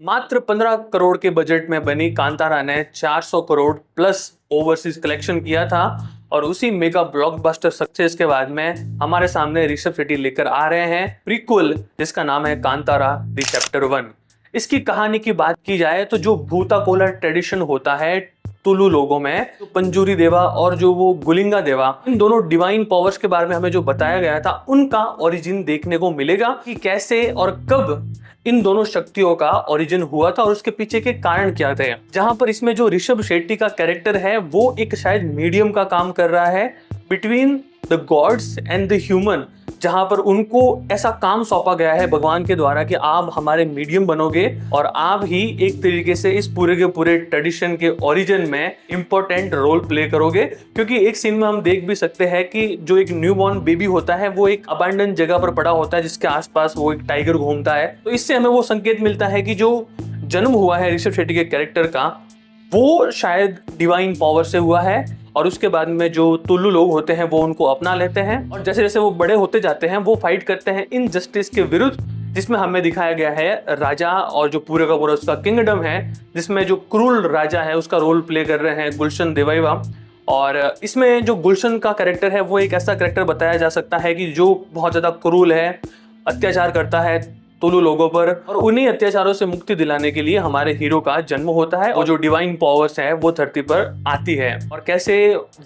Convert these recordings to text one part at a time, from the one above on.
मात्र 15 करोड़ के बजट में बनी कांतारा ने 400 करोड़ प्लस ओवरसीज कलेक्शन किया था और उसी मेगा ब्लॉकबस्टर सक्सेस के बाद में हमारे सामने ऋषभ शेट्टी लेकर आ रहे हैं प्रीक्वल जिसका नाम है कांतारा द चैप्टर 1। इसकी कहानी की बात की जाए तो जो भूताकोला ट्रेडिशन होता है तुलु लोगों में, तो पंजूरी देवा और जो वो गुलिंगा देवा, इन दोनों डिवाइन पावर्स के बारे में हमें जो बताया गया था उनका ओरिजिन देखने को मिलेगा कि कैसे और कब इन दोनों शक्तियों का ओरिजिन हुआ था और उसके पीछे के कारण क्या थे। जहां पर इसमें जो ऋषभ शेट्टी का कैरेक्टर है वो एक शायद मीडियम का काम कर रहा है between the gods and the human, जहां पर उनको ऐसा काम सौंपा गया है भगवान के द्वारा कि आप हमारे मीडियम बनोगे और आप ही एक तरीके से इस पूरे के पूरे ट्रेडिशन के ओरिजिन में इंपॉर्टेंट रोल प्ले करोगे। क्योंकि एक सीन में हम देख भी सकते हैं कि जो एक न्यूबॉर्न बेबी होता है वो एक अबैंडन जगह पर पड़ा होता है जिसके आसपास वो एक टाइगर घूमता है। तो इससे हमें वो संकेत मिलता है कि जो जन्म हुआ है ऋषभ शेट्टी के कैरेक्टर का वो शायद डिवाइन पावर से हुआ है और उसके बाद में जो तुल्लू लोग होते हैं वो उनको अपना लेते हैं और जैसे जैसे वो बड़े होते जाते हैं वो फाइट करते हैं इनजस्टिस के विरुद्ध, जिसमें हमें दिखाया गया है राजा और जो पूरे का पूरा उसका किंगडम है जिसमें जो क्रूर राजा है उसका रोल प्ले कर रहे हैं गुलशन देवाइवा। और इसमें जो गुलशन का कैरेक्टर है वो एक ऐसा कैरेक्टर बताया जा सकता है कि जो बहुत ज़्यादा क्रूर है, अत्याचार करता है तुलु लोगों पर, और उन्हीं अत्याचारों से मुक्ति दिलाने के लिए हमारे हीरो का जन्म होता है और जो डिवाइन पावर्स है वो धरती पर आती है और कैसे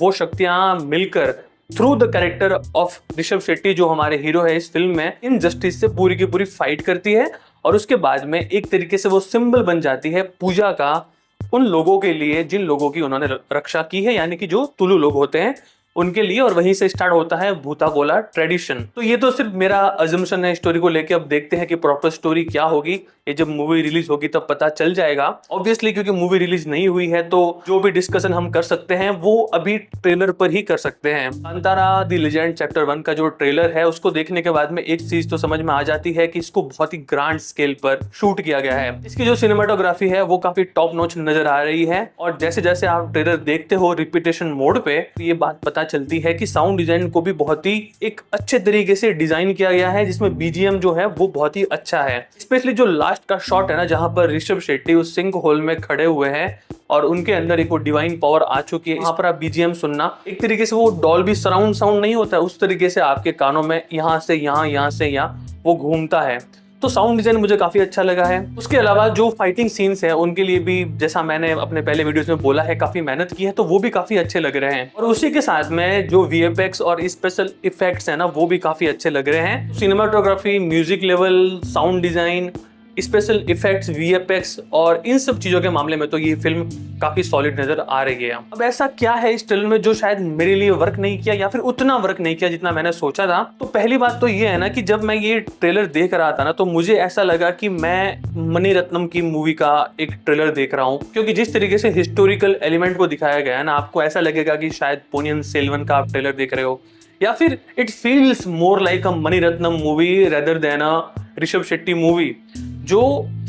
वो शक्तियां मिलकर through the character of Rishabh Shetty जो हमारे हीरो है इस फिल्म में इनजस्टिस से पूरी की पूरी फाइट करती है और उसके बाद में एक तरीके से वो सिंबल बन जाती है पूजा का उन लोगों के लिए जिन लोगों की उन्होंने रक्षा की है, यानी कि जो तुलु लोग होते हैं उनके लिए, और वहीं से स्टार्ट होता है भूताकोला ट्रेडिशन। तो ये तो सिर्फ मेरा अजम्पशन है स्टोरी को लेके। अब देखते हैं कि प्रॉपर स्टोरी क्या होगी, ये जब मूवी रिलीज होगी तब पता चल जाएगा। ऑब्वियसली क्योंकि मूवी रिलीज नहीं हुई है तो जो भी डिस्कशन हम कर सकते हैं वो अभी ट्रेलर पर ही कर सकते हैं। कांतारा द लेजेंड चैप्टर 1 का जो ट्रेलर है उसको देखने के बाद में एक चीज तो समझ में आ जाती है कि इसको बहुत ही ग्रांड स्केल पर शूट किया गया है। इसकी जो सिनेमाटोग्राफी है वो काफी टॉप नॉच नजर आ रही है और जैसे जैसे आप ट्रेलर देखते हो रिपीटेशन मोड पे ये बात पता चलती है कि साउंड डिजाइन को भी बहुत ही एक अच्छे तरीके से डिजाइन किया गया है जिसमें बीजीएम जो है वो बहुत ही अच्छा है। स्पेशली जो लास्ट का शॉट है ना जहां पर ऋषभ शेट्टी उस सिंक होल में खड़े हुए हैं और उनके अंदर एक वो डिवाइन पावर आ चुकी है, वहां पर आप बीजीएम सुनना एक तरीके से वो डॉल्बी सराउंड साउंड नहीं होता है उस तरीके से आपके कानों में यहाँ से यहाँ से यहाँ वो घूमता है। तो साउंड डिजाइन मुझे काफी अच्छा लगा है। उसके अलावा जो फाइटिंग सीन्स है उनके लिए भी जैसा मैंने अपने पहले वीडियोस में बोला है काफी मेहनत की है तो वो भी काफी अच्छे लग रहे हैं और उसी के साथ में जो वीएफएक्स और स्पेशल इफेक्ट्स है ना वो भी काफी अच्छे लग रहे हैं। Cinematography, music level, sound design, special effects, VFX और इन सब चीजों के मामले में तो ये फिल्म काफी सॉलिड नजर आ रही है। अब ऐसा क्या है इस ट्रेलर में जो शायद मेरे लिए वर्क नहीं किया या फिर उतना वर्क नहीं किया जितना मैंने सोचा था। तो पहली बात तो ये है ना कि जब मैं ये ट्रेलर देख रहा था ना तो मुझे ऐसा लगा कि मैं मणिरत्नम की मूवी का एक ट्रेलर देख रहा हूँ, क्योंकि जिस तरीके से हिस्टोरिकल एलिमेंट को दिखाया गया है ना आपको ऐसा लगेगा कि शायद पोनियन सेल्वन का आप ट्रेलर देख रहे हो या फिर it feels more like a Mani Ratnam movie rather than a Rishab Shetty movie. जो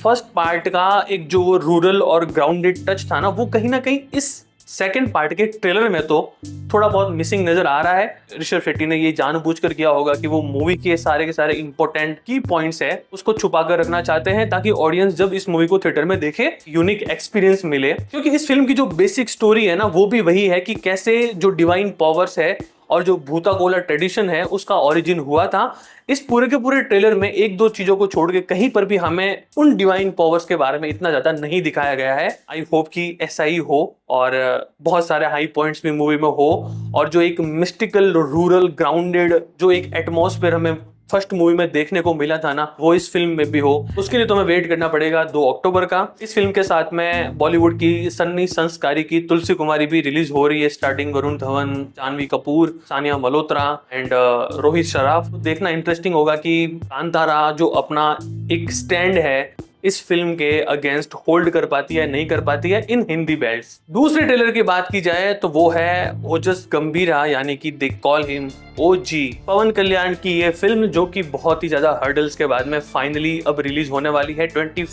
फर्स्ट पार्ट का एक जो रूरल और ग्राउंडेड टच था ना वो कहीं ना कहीं इस सेकंड पार्ट के ट्रेलर में तो थोड़ा बहुत मिसिंग नजर आ रहा है। ऋषभ शेट्टी ने ये जानबूझकर किया होगा कि वो मूवी के सारे इंपॉर्टेंट की पॉइंट्स है उसको छुपा कर रखना चाहते हैं ताकि ऑडियंस जब इस मूवी को थिएटर में देखे यूनिक एक्सपीरियंस मिले। क्योंकि इस फिल्म की जो बेसिक स्टोरी है ना वो भी वही है कि कैसे जो डिवाइन पावर्स है और जो भूताकोला ट्रेडिशन है उसका ओरिजिन हुआ था। इस पूरे के पूरे ट्रेलर में एक दो चीजों को छोड़ के कहीं पर भी हमें उन डिवाइन पावर्स के बारे में इतना ज्यादा नहीं दिखाया गया है। आई होप कि ऐसा ही हो और बहुत सारे हाई पॉइंट्स भी मूवी में हो और जो एक मिस्टिकल रूरल ग्राउंडेड जो एक एटमॉस्फेयर हमें फर्स्ट मूवी में देखने को मिला था ना वो इस फिल्म में भी हो। उसके लिए तो हमें वेट करना पड़ेगा 2 अक्टूबर का। इस फिल्म के साथ में बॉलीवुड की सन्नी संस्कारी की तुलसी कुमारी भी रिलीज हो रही है स्टार्टिंग वरुण धवन, जानवी कपूर, सानिया मल्होत्रा एंड रोहित शराफ। देखना इंटरेस्टिंग होगा कि कांतारा जो अपना एक स्टैंड है इस फिल्म के अगेंस्ट होल्ड कर पाती है नहीं कर पाती है इन हिंदी बेल्ट्स। दूसरे ट्रेलर की बात की जाए तो वो है ओजस गंभीरा, यानी कि दे कॉल हिम ओजी, पवन कल्याण की ये फिल्म जो कि बहुत ही ज्यादा हर्डल्स के बाद में फाइनली अब रिलीज होने वाली है 25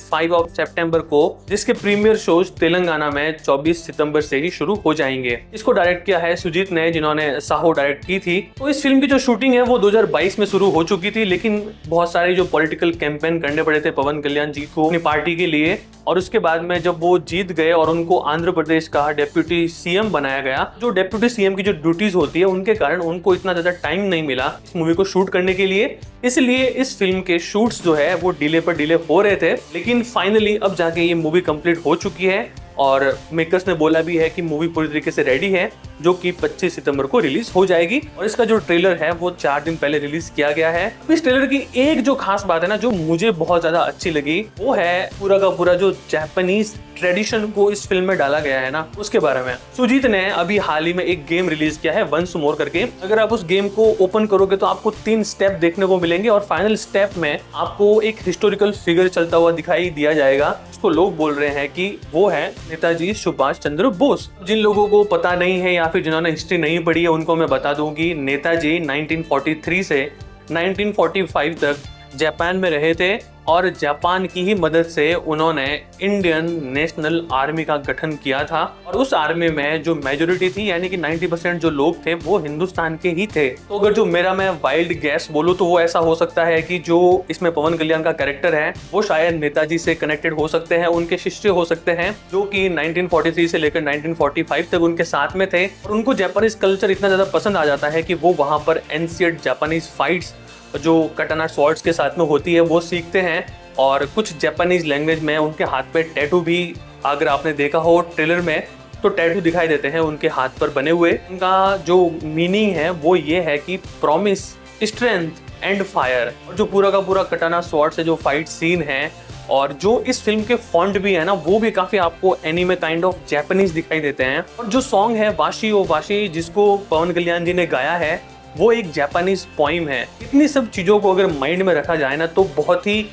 सितंबर को, जिसके प्रीमियर शोज तेलंगाना में 24 सितंबर से ही शुरू हो जाएंगे। इसको डायरेक्ट किया है सुजीत ने, जिन्होंने साहो डायरेक्ट की थी। तो इस फिल्म की जो शूटिंग है वो 2022 में शुरू हो चुकी थी, लेकिन बहुत सारे जो पॉलिटिकल कैंपेन करने पड़े थे पवन कल्याण जी को अपनी पार्टी के लिए, और उसके बाद में जब वो जीत गए और उनको आंध्र प्रदेश का डेप्यूटी सीएम बनाया गया, जो डेप्यूटी सीएम की जो ड्यूटीज होती है उनके कारण उनको इतना ज्यादा टाइम नहीं मिला इस मूवी को शूट करने के लिए, इसलिए इस फिल्म के शूट्स जो है वो डिले पर डिले हो रहे थे। लेकिन फाइनली अब जाके ये मूवी कंप्लीट हो चुकी है और मेकर्स ने बोला भी है कि मूवी पूरी तरीके से रेडी है, जो कि 25 सितंबर को रिलीज हो जाएगी। और इसका जो ट्रेलर है वो 4 दिन पहले रिलीज किया गया है। इस ट्रेलर की एक जो खास बात है ना, जो मुझे बहुत ज्यादा अच्छी लगी, वो है पूरा का पूरा जो जापानीज ट्रेडिशन को इस फिल्म में डाला गया है ना, उसके बारे में। सुजीत ने अभी हाल ही में एक गेम रिलीज किया है वंस मोर करके। अगर आप उस गेम को ओपन करोगे तो आपको 3 स्टेप देखने को मिलेंगे और फाइनल स्टेप में आपको एक हिस्टोरिकल फिगर चलता हुआ दिखाई दिया जाएगा, जिसको लोग बोल रहे हैं कि वो है नेताजी सुभाष चंद्र बोस। जिन लोगों को पता नहीं है या फिर जिन्होंने हिस्ट्री नहीं पढ़ी है उनको मैं बता दूं कि नेताजी 1943 से 1945 तक जापान में रहे थे और जापान की ही मदद से उन्होंने इंडियन नेशनल आर्मी का गठन किया था। और उस आर्मी में जो मेजोरिटी थी, यानी कि 90% जो लोग थे वो हिंदुस्तान के ही थे। तो अगर जो मैं वाइल्ड गैस बोलूं तो वो ऐसा हो सकता है कि जो इसमें पवन कल्याण का कैरेक्टर है वो शायद नेताजी से कनेक्टेड हो सकते हैं, उनके शिष्य हो सकते हैं, जो कि 1943 से लेकर 1945 तक उनके साथ में थे। और उनको जापानीज कल्चर इतना ज्यादा पसंद आ जाता है कि वो वहां पर एंशिएंट जापानीज फाइट्स जो कटाना स्वॉर्ड्स के साथ में होती है वो सीखते हैं। और कुछ जापानीज लैंग्वेज में उनके हाथ पे टैटू भी, अगर आपने देखा हो ट्रेलर में, तो टैटू दिखाई देते हैं उनके हाथ पर बने हुए। उनका जो मीनिंग है वो ये है कि प्रॉमिस, स्ट्रेंथ एंड फायर। और जो पूरा का पूरा कटाना स्वॉर्ड से जो फाइट सीन है और जो इस फिल्म के फॉन्ट भी है ना, वो भी काफी आपको एनीमे काइंड ऑफ जापानीज दिखाई देते हैं। और जो सॉन्ग है वाशी ओ वाशी, जिसको पवन कल्याण जी ने गाया है, वो एक जापानीज पोइम है। इतनी सब चीजों को अगर माइंड में रखा जाए ना, तो बहुत ही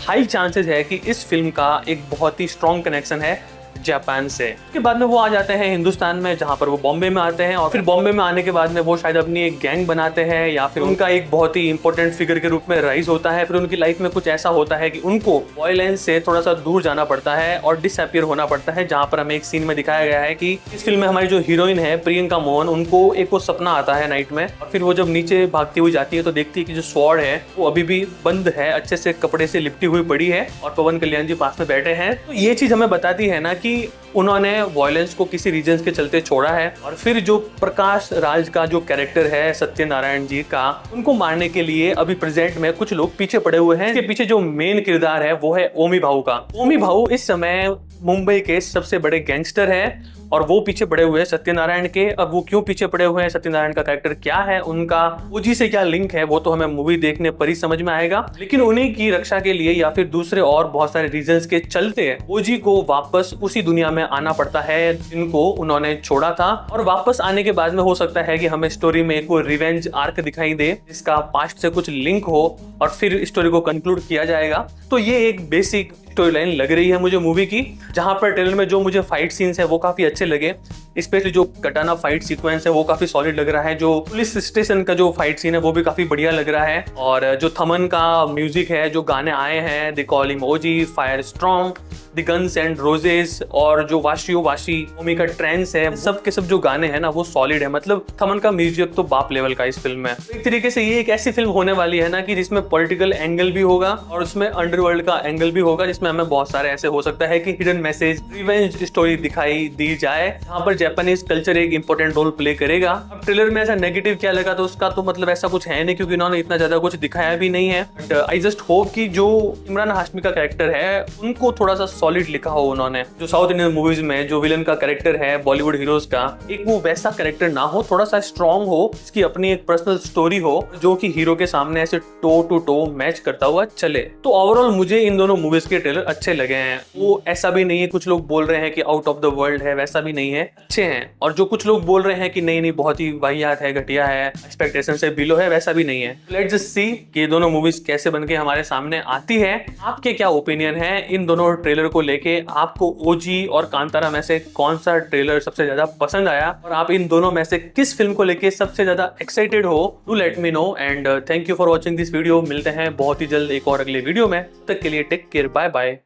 हाई चांसेस है कि इस फिल्म का एक बहुत ही स्ट्रॉन्ग कनेक्शन है जापान से। उसके बाद में वो आ जाते हैं हिंदुस्तान में, जहाँ पर वो बॉम्बे में आते हैं। और फिर बॉम्बे में आने के बाद में वो शायद अपनी एक गैंग बनाते हैं, या फिर उनका एक बहुत ही इंपॉर्टेंट फिगर के रूप में राइज होता है। फिर उनकी लाइफ में कुछ ऐसा होता है कि उनको वायलेंस से थोड़ा सा दूर जाना पड़ता है और डिसअपियर होना पड़ता है। जहाँ पर हमें एक सीन में दिखाया गया है कि इस फिल्म में हमारी जो हीरोइन है प्रियंका मोहन, उनको एक वो सपना आता है नाइट में, और फिर वो जब नीचे भागती हुई जाती है तो देखती है कि जो स्वॉर्ड है वो अभी भी बंद है, अच्छे से कपड़े से लिपटी हुई पड़ी है और पवन कल्याण जी पास में बैठे हैं। तो ये चीज हमें बताती है ना कि उन्होंने वायलेंस को किसी रीजन के चलते छोड़ा है। और फिर जो प्रकाश राज का जो कैरेक्टर है सत्यनारायण जी का, उनको मारने के लिए अभी प्रेजेंट में कुछ लोग पीछे पड़े हुए हैं। इसके पीछे जो मेन किरदार है वो है ओमी भाऊ का। ओमी भाऊ इस समय मुंबई के सबसे बड़े गैंगस्टर हैं और वो पीछे पड़े हुए हैं सत्यनारायण के। अब वो क्यों पीछे पड़े हुए हैं, सत्यनारायण का कैरेक्टर क्या है, उनका ओजी से क्या लिंक है, वो तो हमें मूवी देखने पर ही समझ में आएगा। लेकिन उन्हीं की रक्षा के लिए या फिर दूसरे और बहुत सारे रीजंस के चलते ओजी को वापस उसी दुनिया में आना पड़ता है जिनको उन्होंने छोड़ा था। और वापस आने के बाद में हो सकता है कि हमें स्टोरी में एक रिवेंज आर्क दिखाई दे, जिसका पास्ट से कुछ लिंक हो और फिर स्टोरी को कंक्लूड किया जाएगा। तो ये एक बेसिक स्टोरी लाइन लग रही है मुझे मूवी की, जहां पर ट्रेलर में जो मुझे फाइट सीन्स है वो काफी अच्छे लगे। स्पेशली जो कटाना फाइट सीक्वेंस है वो काफी सॉलिड लग रहा है। जो पुलिस स्टेशन का जो फाइट सीन है वो भी काफी बढ़िया लग रहा है। और जो थमन का म्यूजिक है, जो गाने आए हैं, the calling OG, fire strong, the guns and roses, और जो वाशी ओ वाशी, ओमी का ट्रेंस है, सब के सब जो गाने हैं ना वो सॉलिड है। मतलब थमन का म्यूजिक तो बाप लेवल का इस फिल्म में। एक तरीके से ये एक ऐसी फिल्म होने वाली है ना कि जिसमें पॉलिटिकल एंगल भी होगा और उसमें अंडरवर्ल्ड का एंगल भी होगा, जिसमें हमें बहुत सारे ऐसे हो सकता है कि हिडन मैसेज, रिवेंज स्टोरी दिखाई दी जाए, जहाँ पर जापानीज कल्चर एक इंपॉर्टेंट रोल प्ले करेगा। अब ट्रेलर में ऐसा नेगेटिव क्या लगा तो उसका तो मतलब ऐसा कुछ है नहीं, क्योंकि इन्होंने इतना ज्यादा कुछ दिखाया भी नहीं है। बट आई जस्ट होप कि जो इमरान हाशमी का कैरेक्टर है उनको थोड़ा सा सॉलिड लिखा हो उन्होंने। जो साउथ इंडियन मूवीज में जो विलन का कैरेक्टर है बॉलीवुड हीरोज का, एक वो वैसा कैरेक्टर ना हो, थोड़ा सा स्ट्रॉन्ग हो, इसकी अपनी एक पर्सनल स्टोरी हो जो कि हीरो के सामने ऐसे टो टू टो मैच करता हुआ चले। तो ओवरऑल मुझे इन दोनों मूवीज के ट्रेलर अच्छे लगे हैं। वो ऐसा भी नहीं है कुछ लोग बोल रहे हैं कि आउट ऑफ द वर्ल्ड है, वैसा भी नहीं है, अच्छे हैं। और जो कुछ लोग बोल रहे हैं कि नहीं नहीं बहुत ही वाहियात है, घटिया है, एक्सपेक्टेशन से बिलो है, वैसा भी नहीं है। लेट्स जस्ट सी कि ये दोनों मूवीज कैसे बनके हमारे सामने आती है। आपके क्या ओपिनियन है इन दोनों ट्रेलर को लेके आपको ओजी और कांतारा में से कौन सा ट्रेलर सबसे ज्यादा पसंद आया और आप इन दोनों में से किस फिल्म को लेके सबसे ज्यादा एक्साइटेड हो, do let me know. And thank you for watching this video. मिलते हैं बहुत ही जल्द एक और अगले वीडियो में, तब तक के लिए टेक केयर, बाय बाय,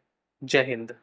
जय हिंद।